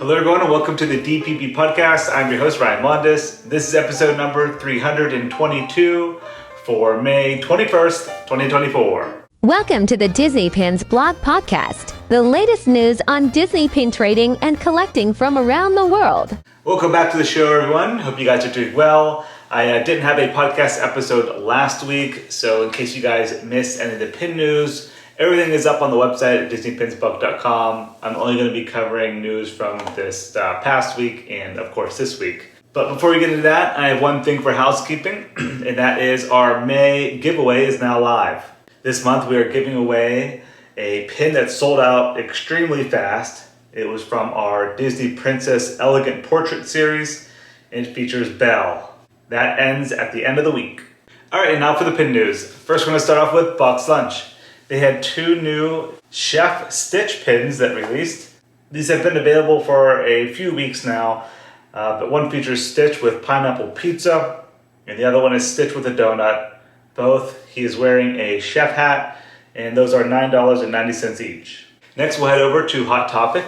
Hello everyone and welcome to the DPB podcast. I'm your host Ryan Mondes. This is episode number 322 for May 21st, 2024. Welcome to the Disney Pins blog podcast, the latest news on Disney pin trading and collecting from around the world. Welcome back to the show everyone. Hope you guys are doing well. I didn't have a podcast episode last week, so in case you guys missed any of the pin news, everything is up on the website at disneypinsbook.com. I'm only going to be covering news from this past week and, of course, this week. But before we get into that, I have one thing for housekeeping, and that is our May giveaway is now live. This month, we are giving away a pin that sold out extremely fast. It was from our Disney Princess Elegant Portrait series, and it features Belle. That ends at the end of the week. All right, and now for the pin news. First, we're going to start off with Box Lunch. They had two new Chef Stitch pins that released. These have been available for a few weeks now, but one features Stitch with pineapple pizza, and the other one is Stitch with a donut. Both, he is wearing a chef hat, and those are $9.90 each. Next, we'll head over to Hot Topic.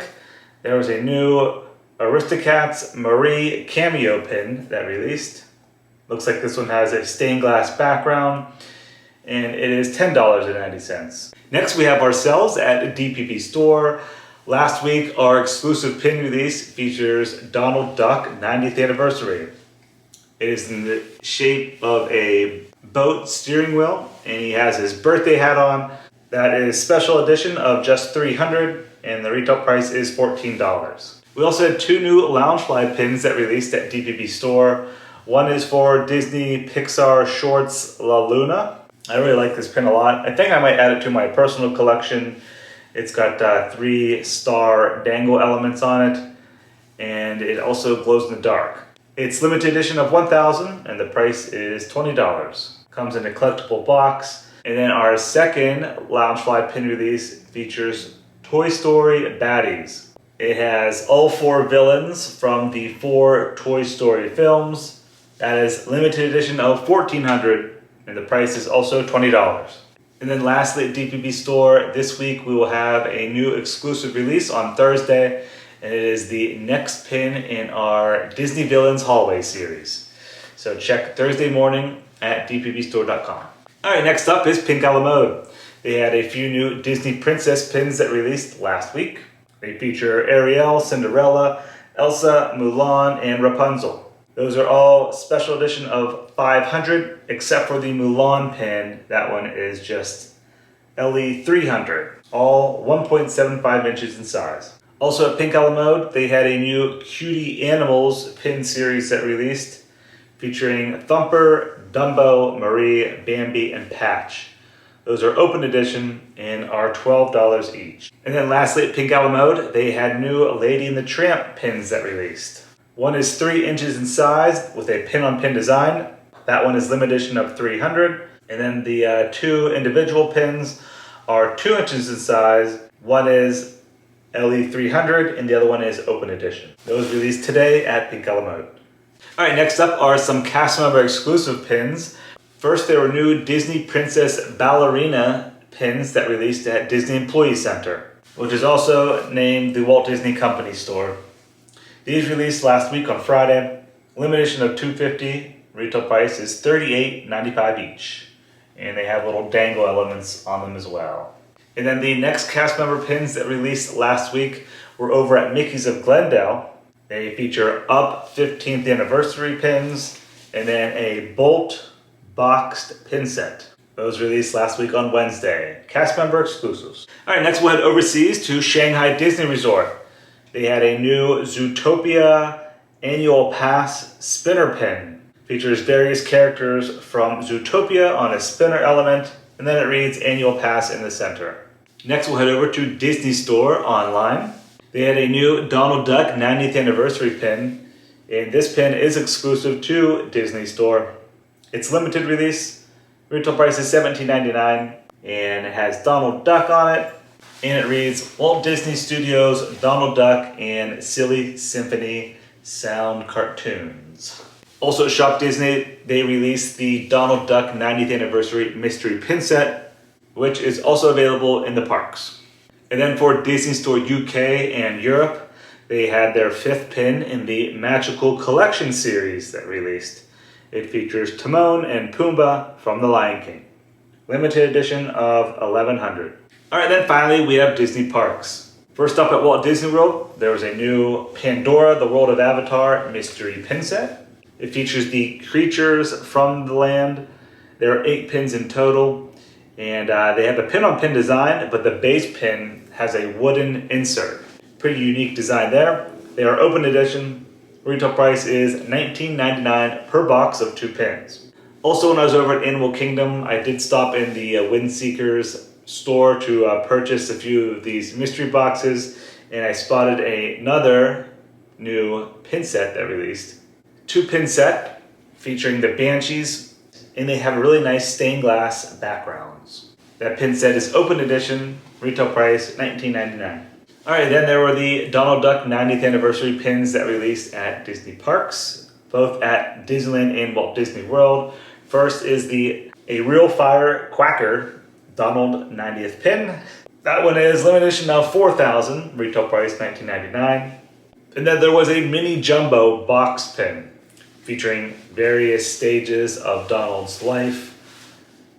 There was a new Aristocats Marie cameo pin that released. Looks like this one has a stained glass background, and it is $10.90. Next, we have ourselves at a DPB store. Last week, our exclusive pin release features Donald Duck 90th anniversary. It is in the shape of a boat steering wheel, and he has his birthday hat on. That is special edition of just $300, and the retail price is $14. We also had two new Loungefly pins that released at DPB store. One is for Disney Pixar Shorts La Luna. I really like this pin a lot. I think I might add it to my personal collection. It's got 3-star dangle elements on it, and it also glows in the dark. It's limited edition of 1,000, and the price is $20. Comes in a collectible box. And then our second Loungefly pin release features Toy Story Baddies. It has all 4 villains from the 4 Toy Story films. That is limited edition of 1,400. And the price is also $20. And then lastly at DPB store, this week we will have a new exclusive release on Thursday, and it is the next pin in our Disney Villains Hallway series. So check Thursday morning at dpbstore.com. All right, next up is Pink Alamode. They had a few new Disney Princess pins that released last week. They feature Ariel, Cinderella, Elsa, Mulan, and Rapunzel. Those are all special edition of 500, except for the Mulan pin. That one is just LE 300, all 1.75 inches in size. Also at Pink Alamode, they had a new Cutie Animals pin series that released, featuring Thumper, Dumbo, Marie, Bambi, and Patch. Those are open edition and are $12 each. And then lastly at Pink Alamode, they had new Lady and the Tramp pins that released. One is 3 inches in size with a pin-on-pin design. That one is limited edition of 300. And then the 2 individual pins are 2 inches in size. One is LE 300 and the other one is open edition. Those released today at Pink Alamode. All right, next up are some cast member exclusive pins. First, there were new Disney Princess Ballerina pins that released at Disney Employee Center, which is also named the Walt Disney Company store. These released last week on Friday. Limited edition of 250. Retail price is $38.95 each. And they have little dangle elements on them as well. And then the next cast member pins that released last week were over at Mickey's of Glendale. They feature Up 15th anniversary pins and then a Bolt boxed pin set. Those released last week on Wednesday. Cast member exclusives. All right, next we'll head overseas to Shanghai Disney Resort. They had a new Zootopia Annual Pass spinner pin. Features various characters from Zootopia on a spinner element, and then it reads Annual Pass in the center. Next, we'll head over to Disney Store online. They had a new Donald Duck 90th anniversary pin, and this pin is exclusive to Disney Store. It's limited release. Retail price is $17.99, and it has Donald Duck on it. And it reads, Walt Disney Studios, Donald Duck, and Silly Symphony Sound Cartoons. Also at Shop Disney, they released the Donald Duck 90th Anniversary Mystery Pin Set, which is also available in the parks. And then for Disney Store UK and Europe, they had their 5th pin in the Magical Collection series that released. It features Timon and Pumbaa from The Lion King. Limited edition of 1100. Alright, then finally we have Disney parks. First up at Walt Disney World, there was a new Pandora, the World of Avatar mystery pin set. It features the creatures from the land. There are 8 pins in total, and they have a pin-on-pin design, but the base pin has a wooden insert. Pretty unique design there. They are open edition. Retail price is $19.99 per box of 2 pins. Also, when I was over at Animal Kingdom, I did stop in the Windseekers store to purchase a few of these mystery boxes, and I spotted another new pin set that released. 2-pin set featuring the Banshees, and they have really nice stained glass backgrounds. That pin set is open edition, retail price $19.99. Alright, then there were the Donald Duck 90th anniversary pins that released at Disney parks, both at Disneyland and Walt Disney World. First is a Real Fire Quacker Donald 90th pin. That one is limited edition of 4,000, retail price $19.99. And then there was a mini jumbo box pin featuring various stages of Donald's life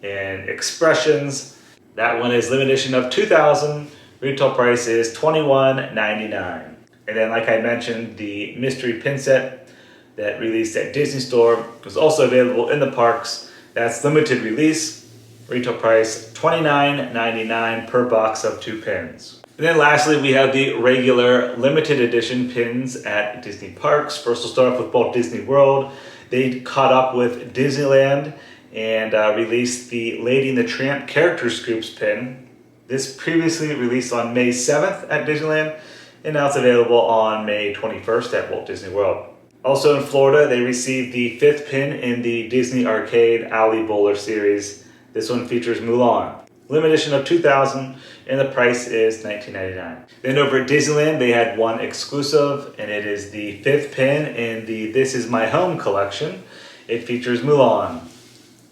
and expressions. That one is limited edition of 2,000, retail price is $21.99. And then, like I mentioned, the mystery pin set that released at Disney Store was also available in the parks. That's limited release, retail price $29.99 per box of 2 pins. And then lastly, we have the regular limited edition pins at Disney parks. First, we'll start off with Walt Disney World. They caught up with Disneyland and released the Lady and the Tramp character scoops pin. This previously released on May 7th at Disneyland, and now it's available on May 21st at Walt Disney World. Also in Florida, they received the 5th pin in the Disney Arcade Alley Bowler series. This one features Mulan. Limited edition of 2,000, and the price is $19.99. Then over at Disneyland, they had one exclusive, and it is the 5th pin in the This Is My Home collection. It features Mulan.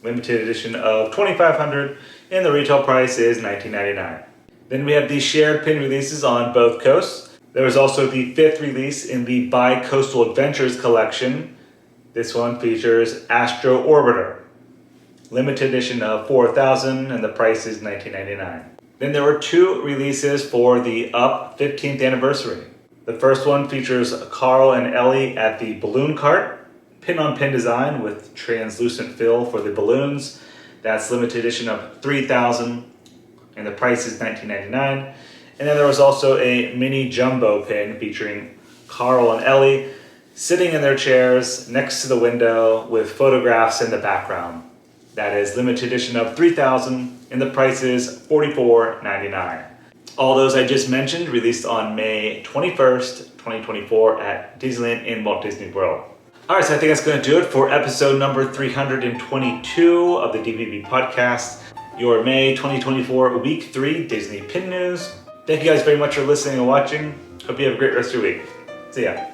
Limited edition of 2,500, and the retail price is $19.99. Then we have the shared pin releases on both coasts. There was also the 5th release in the Bi-Coastal Adventures collection. This one features Astro Orbiter. Limited edition of 4,000, and the price is $19.99. Then there were 2 releases for the Up 15th anniversary. The first one features Carl and Ellie at the balloon cart, pin-on-pin design with translucent fill for the balloons. That's limited edition of 3,000, and the price is $19.99. And then there was also a mini jumbo pin featuring Carl and Ellie sitting in their chairs next to the window with photographs in the background. That is limited edition of 3,000, and the price is $44.99. All those I just mentioned released on May 21st, 2024 at Disneyland and Walt Disney World. Alright, so I think that's going to do it for episode number 322 of the DPB podcast, your May 2024 Week 3 Disney Pin News. Thank you guys very much for listening and watching. Hope you have a great rest of your week. See ya.